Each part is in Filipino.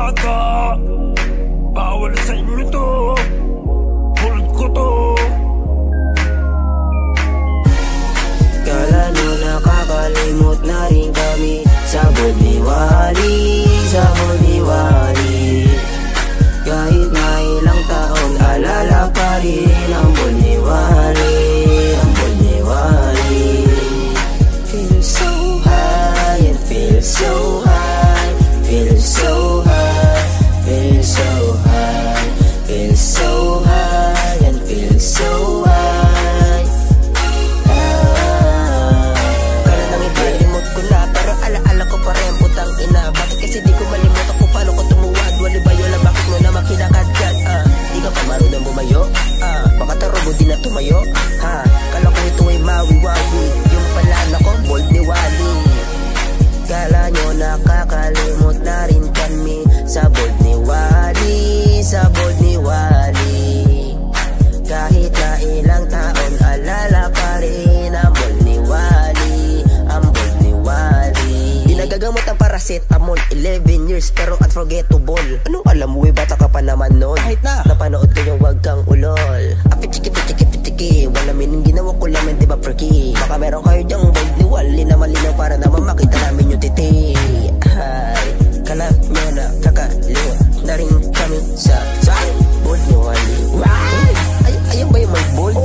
bata, bawal sa inyo to, hold ko to. Kala nyo nakakalimot na rin kami. Sabon ni Wally, sabon ni Wally. Kahit na ilang taon, alala pa rin ang bon ni Wally, ang bon ni Wally. Feel so high and feel so high, feel so high, feel so high, feel so high and feel so high. Kala nang ipalimot ko na, pero alaala ko pa rin putang ina. Bakit kasi di ko malimot ako paano ko tumuwad? Wali ba yun, bakit mo na makinakadkad? Di ka pa marunong bumayo? Baka tarobo di na tumayo? Kala ko ito ay mawi-wawi, yung pala nako bold ni Wally. Kala nyo nakakalimot na rin kami. Sabon ni Wally, sabon ni Wally. Kahit na ilang taon, alala pa rin ang bon ni Wally, ang bon ni Wally. Di nagagamot ang paracetamol, 11 years pero unforgettable. Anong alam mo bata ka pa naman nun? Kahit na napanood ko yung wag kang ulol. Pichiki, wala mining ginawa ko lamin, di ba freaky? Baka meron kayo dyang bold ni Wally na malinaw para naman makita namin yung titi. Ay, kala nyo na kakaliwa na rin kami sa bold ni Wally. Ayun ba yung may bold?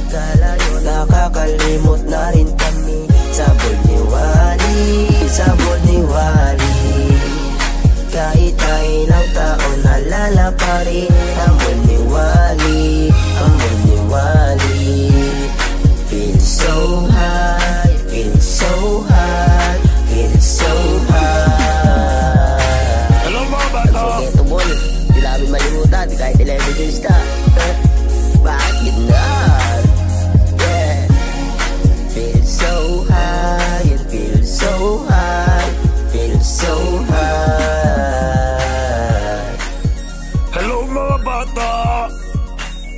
Kala nyo nakakalimot na rin kami. Sabon ni Wally, sabon ni Wally. Kahit na ilang taon, alala pa rin ang bon ni Wally, ang bon ni Wally. Feel so high, feel so high, feel so high. Hello mga bata, Unforgettable, di namin malimutan kahit 11 years na. Bakit na? Yeah. Feel so high, and feel so high, feel so high. hello mga bata,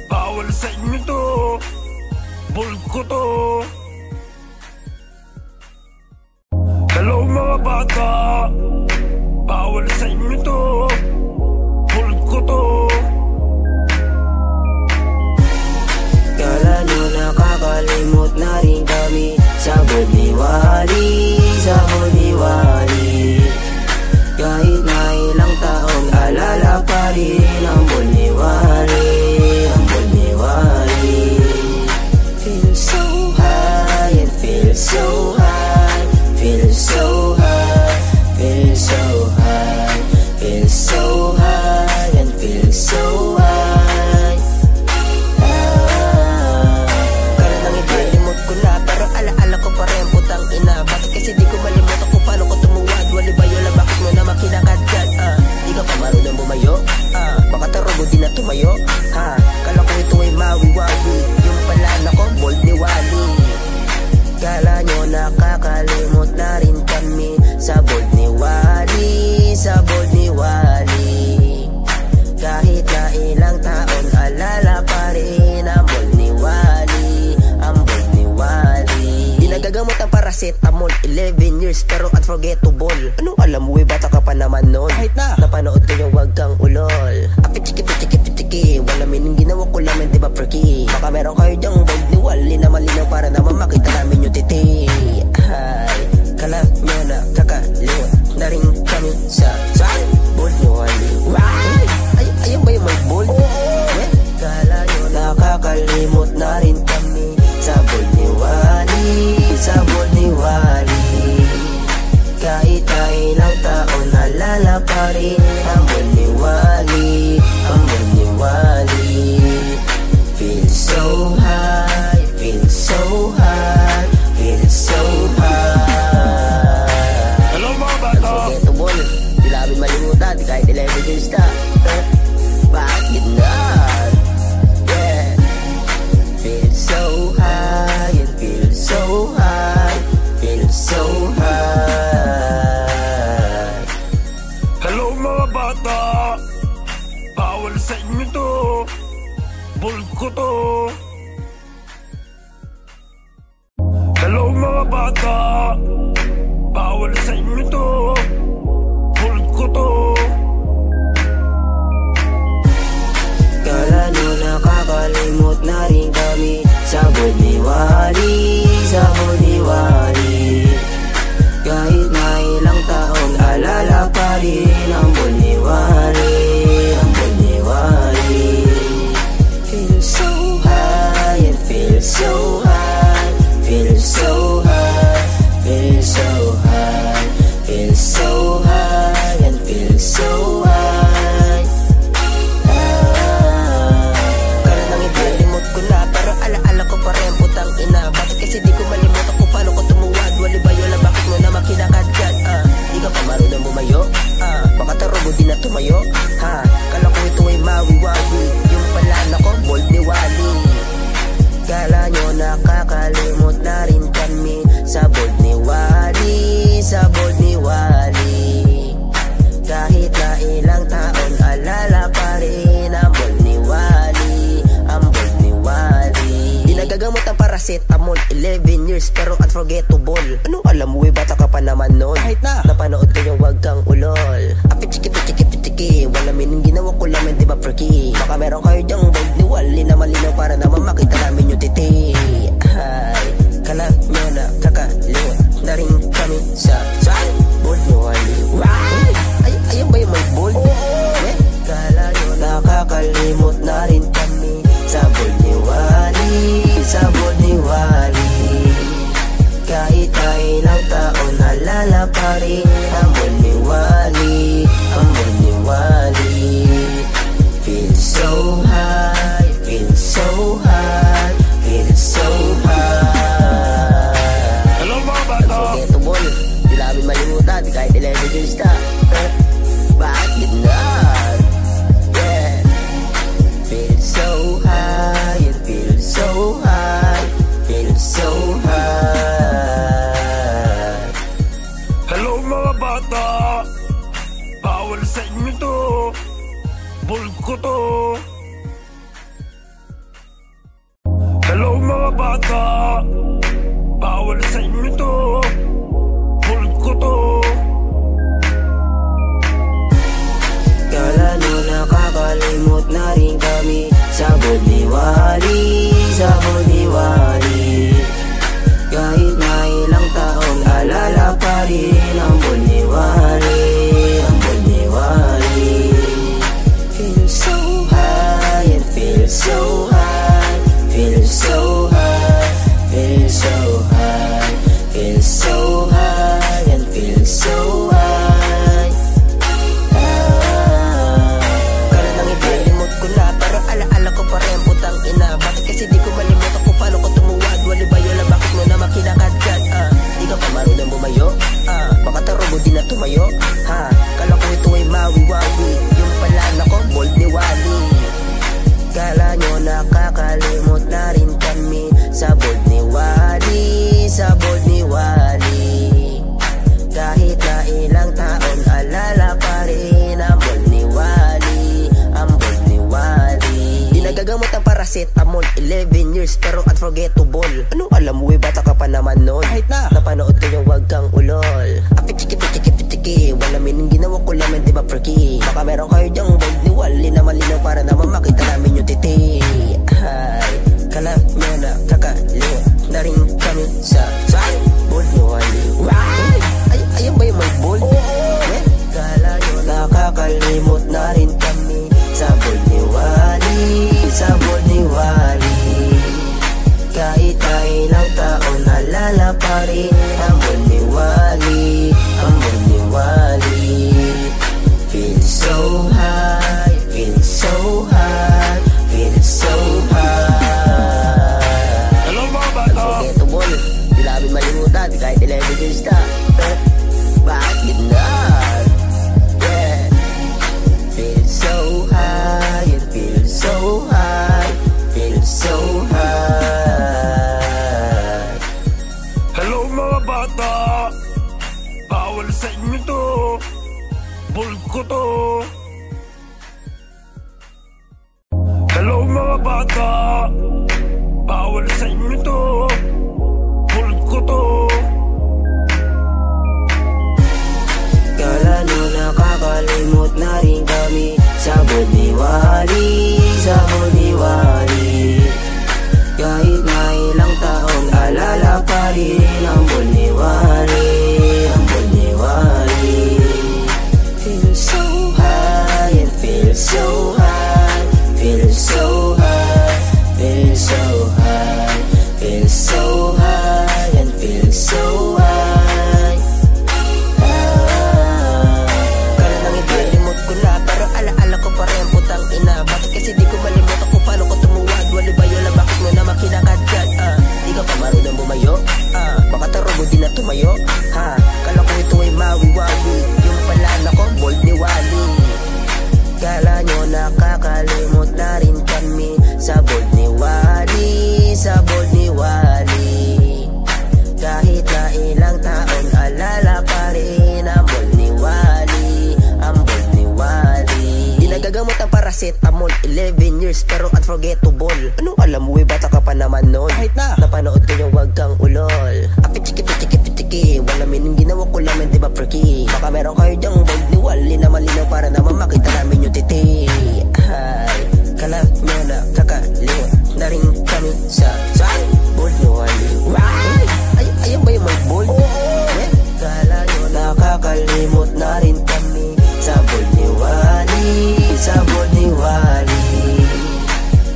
bawal sa inyo to, hold ko to. Hello mga bata, bawal sa inyo to, hold ko to. Kala nyo nakakalimot na rin kami. Sabon ni Wally, sabon ni Wally. Kahit na ilang taon, alala pa rin ang bon ni Wally, ang bon ni Wally. Feel so high and feel so high, feel so high, feel so high, feel so high and feel so high. Kala nang ipalimot ko na, pero alaala ko pa rin putang ina. Bakit kasi di ko malimot ako paano ko tumuwad? Wali ba yun, bakit mo na makinakadkad? Di ka pa marunong bumayo? Baka tarobo di na tumayo? Kala ko ito ay mawi-wawi, yung pala nako bold ni Wally. Kala nyo nakakalimot na rin kami. Sabon ni Wally, sabon ni Wally. Kahit na ilang taon, alala pa rin ang bon ni Wally, ang bon ni Wally. Di nagagamot ang paracetamol, 11 years pero unforgettable. Anong alam mo bata ka pa naman nun? Kahit na napanood ko yung wag kang ulol. Pichiki, wala mining ginawa ko lamin, di ba freaky? Baka meron kayo dyang bold ni Wally na malinaw para naman makita namin yung titi. Ay, kala nyo na kakaliwa na rin kami sa bold ni Wally. Ayun ba yung may bold? Kala nyo nakakalimot na rin kami. Sabon ni Wally, sabon ni Wally. Kahit na ilang taon, alala pa rin ang bon ni Wally, ang bon ni Wally. Feel so high, feel so high, feel so high. Hello mga bata, Unforgettable, di namin malimutan kahit 11 years na. Bakit na? Yeah. Feel so high and feel so high, feel so high. hello mga bata, bawal sa inyo to, hold ko to. Hello mga bata, bawal sa inyo to, hold ko to. tumayo. Ha, kala ko ito ay mawi-wawi, yung pala nako bold ni Wally. Kala nyo nakakalimot na rin kami sa bold ni Wally, sa bold ni Wally. Kahit na ilang taon alala pa rin ang bold ni Wally, ang bold ni Wally. Di nagagamot ang paracetamol, 11 years pero unforgettable. Anong alam mo bata ka pa naman nun? Kahit na napanood ko yung wag kang ulol. Apit-chiki-chiki-chiki, wala meaning ginawa ko lang di ba freaky? Baka meron kayo dyang bold ni Wally na malinaw para naman makita namin yung titi. Ay, kala nyo na kakalimot na rin kami sa bold ni Wally. Ayun ba yung may bold? Kala nyo nakakalimot na rin kami sa bold ni Wally, sa bold ni Wally. Kahit na ilang taon alala pa rin ang bold ni Wally, ang bold ni Wally. Feel so high, feel so high, feel so high. Hello mga bata. Unforgettable, di namin malimutan kahit 11 years na. Bakit gano'n? Yeah. Feel so high, and feel so high, feel so high. Hello mga bata. Bawal sa inyo to. Bold ko to. Hello mga bata. Bawal sa inyo to. Bold ko to. Kala nyo nakakalimot na rin kami sa bold ni Wally, sa bold ni Wally. Kahit na ilang taon alala pa rin ang bold ni Wally, ang bold ni Wally. Feel so high and feel so high, feel so high, feel so high, feel so high and feel so high. Kala nang ipalimot ko na pero alaala ko pa rin putang ina. Bakit kasi di ko malimutan kung paano ko tumuwad? Wali ba yun lang bakit mo na makinakadkad? Di ka pa marunong bumayo? Baka tarobo di na tumayo? Ha, kala ko ito ay mawi-wawi, yung pala nako bold ni Wally. Kala nyo nakakalimot na rin kami sa bold ni Wally, sa bold ni Wally. Kahit na ilang taon alala pa rin ang bold ni Wally, ang bold ni Wally. Di nagagamot ang paracetamol, 11 years pero unforgettable. Anong alam mo bata ka pa naman nun? Kahit na napanood ko yung wag kang ulol. Apit-chiki-chiki-chiki, wala meaning ginawa ko lang di ba freaky? Baka meron kayo dyang bold ni Wally na malinaw para naman makita namin yung titi. Ay, kala nyo na kakalimot na rin kami sa bold ni Wally. Ayun ba yung may bold? Kala nyo nakakalimot na rin kami sa bold ni Wally, sa bold ni Wally. Kahit na ilang taon alala pa rin ang bold ni Wally, ang bold ni Wally. Feel so high, feel so high, feel so high. Hello mga bata. Unforgettable, di namin malimutan kahit 11 years na. Bakit gano'n? Yeah. Feel so high, and feel so high, feel so high. Hello mga bata. Bawal sa inyo to. Bold ko to. Hello mga bata. Bawal sa inyo to. Bold ko to. Kala nyo nakakalimot na rin kami sa bold ni Wally, sa bold ni Wally. Kahit na ilang taon alala pa rin ang bold ni Wally, ang bold ni Wally. Feel so high and feel so high, feel so high, paracetamol. 11 years pero unforgettable. Anong alam mo, bata ka pa naman nun. Kahit na napanood ko yung wag kang ulol. Apitiki-pitiki-pitiki, wala meaning ginawa ko lang, di ba freaky? Baka meron kayo dyang bold ni Wally na malinaw para naman makita namin yung titi. Ay, kala nyo na kakalimot na rin kami sa bold ni Wally. Ayun ba yung may bold? Kala nyo nakakalimot na rin kami sa bold ni Wally, sa bold ni Wally.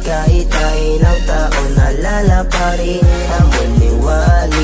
Kahit na ilang taon nalala pa rin ang bold ni Wally.